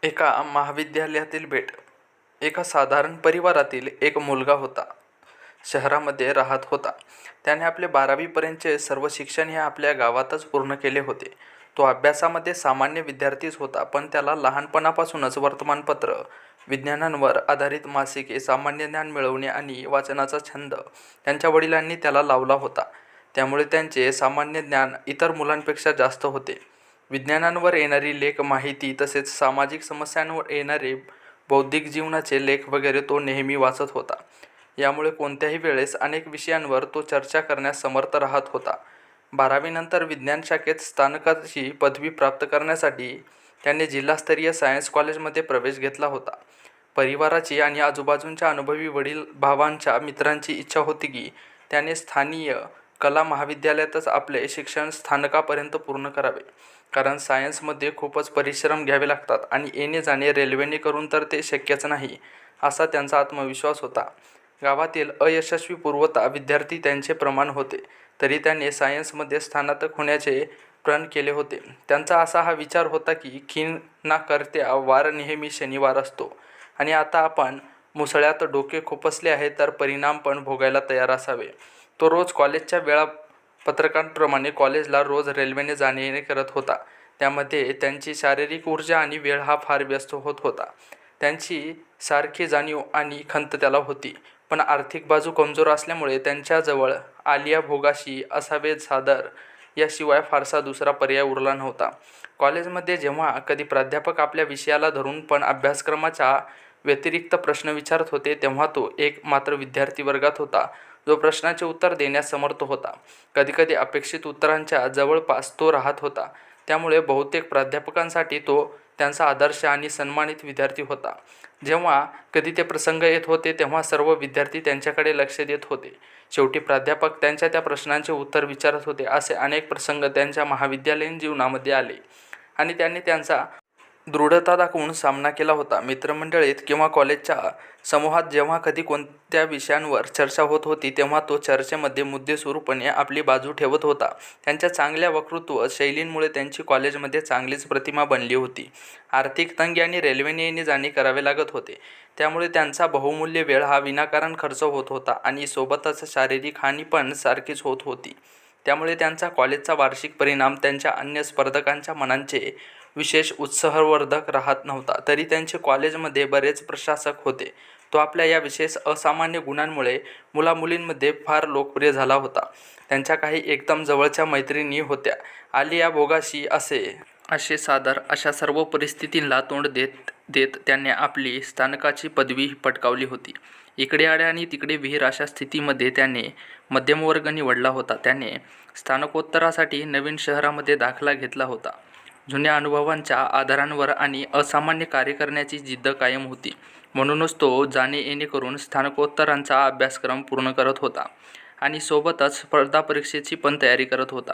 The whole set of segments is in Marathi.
एका महाविद्यालयातील भेट. एका साधारण परिवारातील एक मुलगा होता. शहरामध्ये राहत होता. त्याने आपले 12वी पर्यंतचे सर्व शिक्षण हे आपल्या गावातच पूर्ण केले होते. तो अभ्यासामध्ये सामान्य विद्यार्थीच होता, पण त्याला लहानपणापासूनच वर्तमानपत्र, विज्ञानांवर आधारित मासिके, सामान्य ज्ञान मिळवणे आणि वाचनाचा छंद त्यांच्या वडिलांनी त्याला लावला होता. त्यामुळे त्यांचे सामान्य ज्ञान इतर मुलांपेक्षा जास्त होते. विज्ञानांवर येणारी लेख, माहिती तसेच सामाजिक समस्यांवर येणारे बौद्धिक जीवनाचे लेख वगैरे तो नेहमी वाचत होता. यामुळे कोणत्याही वेळेस अनेक विषयांवर तो चर्चा करण्यास समर्थ राहत होता. 12वीनंतर विज्ञान शाखेत स्नातकाची पदवी प्राप्त करण्यासाठी त्याने जिल्हास्तरीय सायन्स कॉलेजमध्ये प्रवेश घेतला होता. परिवाराची आणि आजूबाजूच्या अनुभवी वडील भावांच्या मित्रांची इच्छा होती की त्याने स्थानीय कला महाविद्यालयातच आपले शिक्षण स्थानकापर्यंत पूर्ण करावे, कारण सायन्समध्ये खूपच परिश्रम घ्यावे लागतात आणि येणे जाणे रेल्वेने करून तर ते शक्यच नाही, असा त्यांचा आत्मविश्वास होता. गावातील अयशस्वी पूर्वता विद्यार्थी त्यांचे प्रमाण होते, तरी त्याने सायन्समध्ये स्नातक होण्याचे प्रण केले होते. त्यांचा असा हा विचार होता की खीण ना करत्या वार नेहमी शनिवार असतो आणि आता आपण मुसळ्यात डोके खुपसले आहे तर परिणाम पण भोगायला तयार असावे. तो रोज कॉलेजच्या वेळापत्रकांप्रमाणे कॉलेजला रोज रेल्वेने जाणे-येणे करत होता. त्यामध्ये त्यांची शारीरिक ऊर्जा आणि वेळ हा फार व्यस्त होत होता. त्यांची सारखी जाणीव आणि खंत त्याला होती, पण आर्थिक बाजू कमजोर असल्यामुळे त्यांच्याजवळ आलिया भोगाशी असावे सादर याशिवाय फारसा दुसरा पर्याय उरला नव्हता. कॉलेजमध्ये जेव्हा कधी प्राध्यापक आपल्या विषयाला धरून पण अभ्यासक्रमाच्या व्यतिरिक्त प्रश्न विचारत होते, तेव्हा तो एक मात्र विद्यार्थी वर्गात होता जो प्रश्नाचे उत्तर देण्यास समर्थ होता. कधीकधी अपेक्षित उत्तरांच्या जवळपास तो राहत होता. त्यामुळे बहुतेक प्राध्यापकांसाठी तो त्यांचा आदर्श आणि सन्मानित विद्यार्थी होता. जेव्हा कधी ते प्रसंग येत होते तेव्हा सर्व विद्यार्थी त्यांच्याकडे लक्ष देत होते. शेवटी प्राध्यापक त्यांच्या त्या प्रश्नांचे उत्तर विचारत होते. असे अनेक प्रसंग त्यांच्या महाविद्यालयीन जीवनामध्ये आले आणि त्यांनी त्यांचा दृढता दाखवून सामना केला होता. मित्रमंडळीत किंवा कॉलेजच्या समूहात जेव्हा कधी कोणत्या विषयांवर चर्चा होत होती तेव्हा तो चर्चेमध्ये मुद्देसूदपणे आपली बाजू ठेवत होता. त्यांच्या चांगल्या वक्तृत्व शैलींमुळे त्यांची कॉलेजमध्ये चांगलीच प्रतिमा बनली होती. आर्थिक तंगी आणि रेल्वेने येणे-जाणे करावे लागत होते, त्यामुळे त्यांचा बहुमूल्य वेळ हा विनाकारण खर्च होत होता आणि सोबतच शारीरिक हानी पण सारखीच होत होती. त्यामुळे त्यांचा कॉलेजचा वार्षिक परिणाम त्यांच्या अन्य स्पर्धकांच्या मनांचे विशेष उत्साहवर्धक राहत नव्हता. तरी त्यांचे कॉलेजमध्ये बरेच प्रशासक होते. तो आपल्या या विशेष असामान्य गुणांमुळे मुलामुलींमध्ये फार लोकप्रिय झाला होता. त्यांच्या काही एकदम जवळच्या मैत्रिणी होत्या. आलिया भोगाशी असे सादर अशा सर्व परिस्थितींना तोंड देत देत त्याने आपली स्नातकाची पदवी पटकावली होती. इकडे आड्या आणि तिकडे विहीर अशा स्थितीमध्ये त्याने मध्यमवर्ग निवडला होता. त्याने स्नातकोत्तरासाठी नवीन शहरामध्ये दाखला घेतला होता. जुन्या अनुभवांच्या आधारांवर आणि असामान्य कार्य करण्याची जिद्द कायम होती. म्हणूनच तो जाणे-येणे करून स्नातकोत्तरांचा अभ्यासक्रम पूर्ण करत होता आणि सोबतच स्पर्धा परीक्षेची पण तयारी करत होता.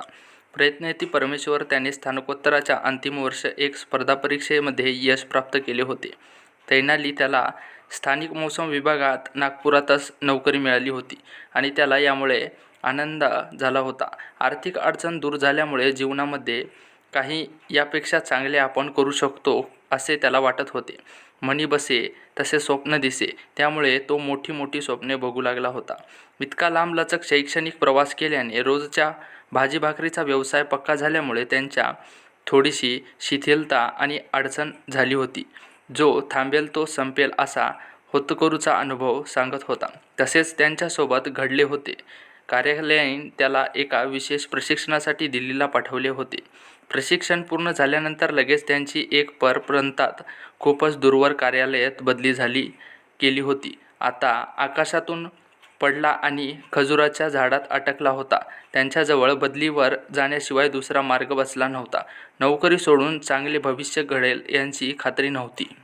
प्रयत्नयती परमेश्वर, त्याने स्नातकोत्तराच्या अंतिम वर्ष एक स्पर्धा परीक्षेमध्ये यश प्राप्त केले होते. तैनाली त्याला स्थानिक मौसम विभागात नागपुरातच नोकरी मिळाली होती आणि त्याला यामुळे आनंद झाला होता. आर्थिक अडचण दूर झाल्यामुळे जीवनामध्ये काही यापेक्षा चांगले आपण करू शकतो असे त्याला वाटत होते. मनी बसे तसे स्वप्न दिसे, त्यामुळे तो मोठी मोठी स्वप्ने बघू लागला होता. इतका लांबलचक शैक्षणिक प्रवास केल्याने रोजच्या भाजी-भाकरीचा व्यवसाय पक्का झाल्यामुळे त्यांच्या थोडीशी शिथिलता आणि अडचण झाली होती. जो थांबेल तो संपेल असा होतकरूचा अनुभव सांगत होता. तसेच त्यांच्यासोबत घडले होते. कार्यालयाने त्याला एका विशेष प्रशिक्षणासाठी दिल्लीला पाठवले होते. प्रशिक्षण पूर्ण झाल्यानंतर लगेच त्यांची एक प्रांतात खूपच दूरवर कार्यालयात बदली केली होती. आता आकाशातून पडला आणि खजुराच्या झाडात अटकला होता. त्यांच्याजवळ बदलीवर जाण्याशिवाय दुसरा मार्ग बसला नव्हता. नोकरी सोडून चांगले भविष्य घडेल याची खात्री नव्हती.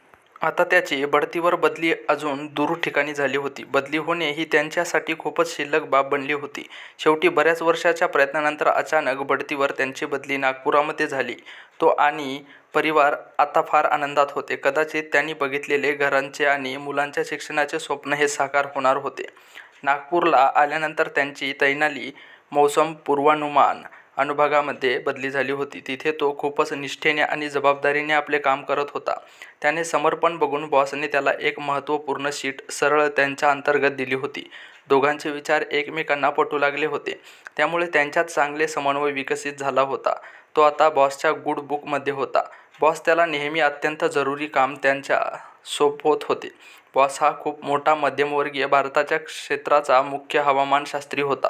आता त्याची बढतीवर बदली अजून दूर ठिकाणी झाली होती. बदली होणे ही त्यांच्यासाठी खूपच शिल्लक बाब बनली होती. शेवटी बऱ्याच वर्षाच्या प्रयत्नानंतर अचानक बढतीवर त्यांची बदली नागपुरामध्ये झाली. तो आणि परिवार आता फार आनंदात होते. कदाचित त्यांनी बघितलेले घरांचे आणि मुलांच्या शिक्षणाचे स्वप्न हे साकार होणार होते. नागपूरला आल्यानंतर त्यांची तैनाली मौसम पूर्वानुमान अनुभागामध्ये बदली झाली होती. तिथे तो खूपच निष्ठेने आणि जबाबदारीने आपले काम करत होता. त्याने समर्पण बघून बॉसने त्याला एक महत्त्वपूर्ण शीट सरळ त्यांच्या अंतर्गत दिली होती. दोघांचे विचार एकमेकांना पटू लागले होते. त्यामुळे त्यांच्यात चांगले समन्वय विकसित झाला होता. तो आता बॉसच्या गुड बुकमध्ये होता. बॉस त्याला नेहमी अत्यंत जरुरी काम त्यांच्या सोपवत होते. बॉस हा खूप मोठा मध्यमवर्गीय भारताच्या क्षेत्राचा मुख्य हवामानशास्त्री होता.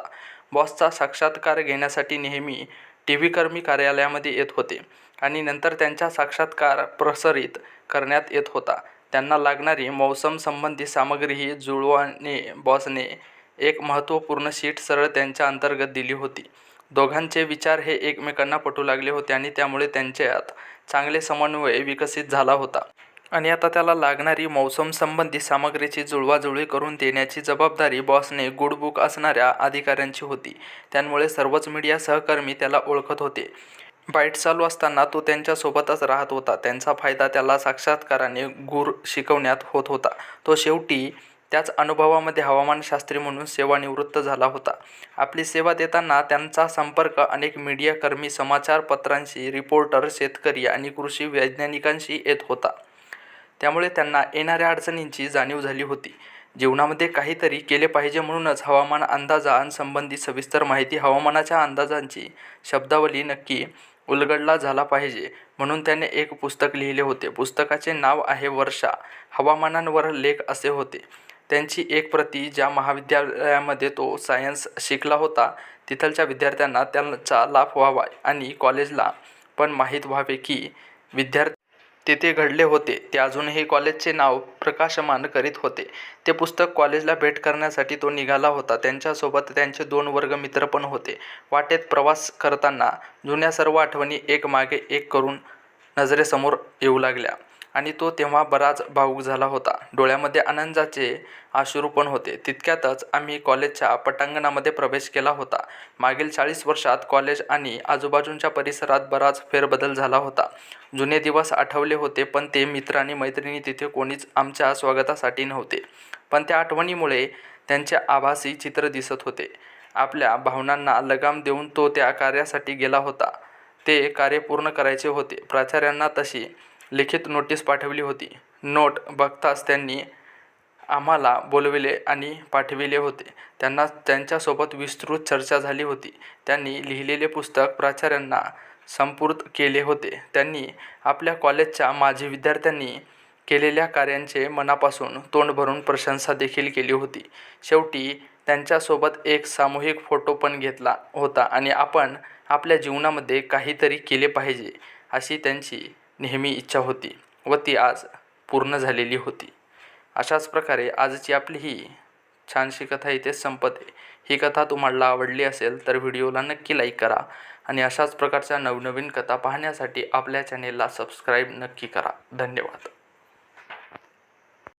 बॉसचा साक्षात्कार घेण्यासाठी नेहमी टीव्हीकर्मी कार्यालयामध्ये येत होते आणि नंतर त्यांचा साक्षात्कार प्रसारित करण्यात येत होता. त्यांना लागणारी मौसम संबंधी सामग्रीही जुळवाने बॉसने एक महत्त्वपूर्ण शीट सरळ त्यांच्या अंतर्गत दिली होती. दोघांचे विचार हे एकमेकांना पटू लागले होते आणि त्यामुळे त्यांच्यात चांगले समन्वय विकसित झाला होता. आणि आता त्याला लागणारी मौसम संबंधी सामग्रीची जुळवाजुळवी करून देण्याची जबाबदारी बॉसने गुड बुक असणाऱ्या अधिकाऱ्यांची होती. त्यामुळे सर्वच मीडिया सहकर्मी त्याला ओळखत होते. बाईट चालू असताना तो त्यांच्यासोबतच राहत होता. त्यांचा फायदा त्याला साक्षात्काराने गूढ शिकवण्यात होत होता. तो शेवटी त्याच अनुभवामध्ये हवामानशास्त्री म्हणून सेवानिवृत्त झाला होता. आपली सेवा देताना त्यांचा संपर्क अनेक मीडियाकर्मी, समाचारपत्रांशी, रिपोर्टर, शेतकरी आणि कृषी वैज्ञानिकांशी येत होता. त्यामुळे त्यांना येणाऱ्या अडचणींची जाणीव झाली होती. जीवनामध्ये काहीतरी केले पाहिजे म्हणूनच हवामान अंदाजांसंबंधी सविस्तर माहिती, हवामानाच्या अंदाजांची शब्दावली नक्की उलगडला झाला पाहिजे म्हणून त्याने एक पुस्तक लिहिले होते. पुस्तकाचे नाव आहे वर्षा, हवामानांवर लेख असे होते. त्यांची एक प्रती ज्या महाविद्यालयामध्ये तो सायन्स शिकला होता तिथलच्या विद्यार्थ्यांना त्याचा लाभ व्हावा आणि कॉलेजला पण माहीत व्हावे की विद्यार्थी तेथे घडले होते. ते अजूनही कॉलेजचे नाव प्रकाशमान करीत होते. ते पुस्तक कॉलेजला भेट करण्यासाठी तो निघाला होता. त्यांच्यासोबत त्यांचे 2 वर्गमित्र पण होते. वाटेत प्रवास करताना जुन्या सर्व आठवणी एक मागे एक करून नजरेसमोर येऊ लागल्या आणि तो तेव्हा बराच भावूक झाला होता. डोळ्यामध्ये आनंदाचे अश्रू पण होते. तितक्यातच आम्ही कॉलेजच्या पटांगणामध्ये प्रवेश केला होता. मागील 40 वर्षात कॉलेज आणि आजूबाजूच्या परिसरात बराच फेरबदल झाला होता. जुने दिवस आठवले होते पण ते मित्र आणि मैत्रिणी तिथे कोणीच आमच्या स्वागतासाठी नव्हते. पण त्या आठवणीमुळे त्यांचे आभासी चित्र दिसत होते. आपल्या भावनांना लगाम देऊन तो त्या कार्यासाठी गेला होता. ते कार्य पूर्ण करायचे होते. प्राचार्यांना तशी लिखित नोटीस पाठवली होती. नोट बघताच त्यांनी आम्हाला बोलविले आणि पाठविले होते. त्यांना त्यांच्यासोबत विस्तृत चर्चा झाली होती. त्यांनी लिहिलेले पुस्तक प्राचार्यांना संपूर्त केले होते. त्यांनी आपल्या कॉलेजच्या माजी विद्यार्थ्यांनी केलेल्या कार्यांचे मनापासून तोंड भरून प्रशंसा देखील केली होती. शेवटी त्यांच्यासोबत एक सामूहिक फोटो पण घेतला होता आणि आपण आपल्या जीवनामध्ये काहीतरी केले पाहिजे अशी त्यांची नेहमी इच्छा होती व ती आज पूर्ण झालेली होती. अशाच प्रकारे आजची आपली ही छानशी कथा इथेच संपते. ही कथा तुम्हाला आवडली असेल तर व्हिडिओला नक्की लाईक करा आणि अशाच प्रकारच्या नवनवीन कथा पाहण्यासाठी आपल्या चॅनेलला सबस्क्राईब नक्की करा. धन्यवाद.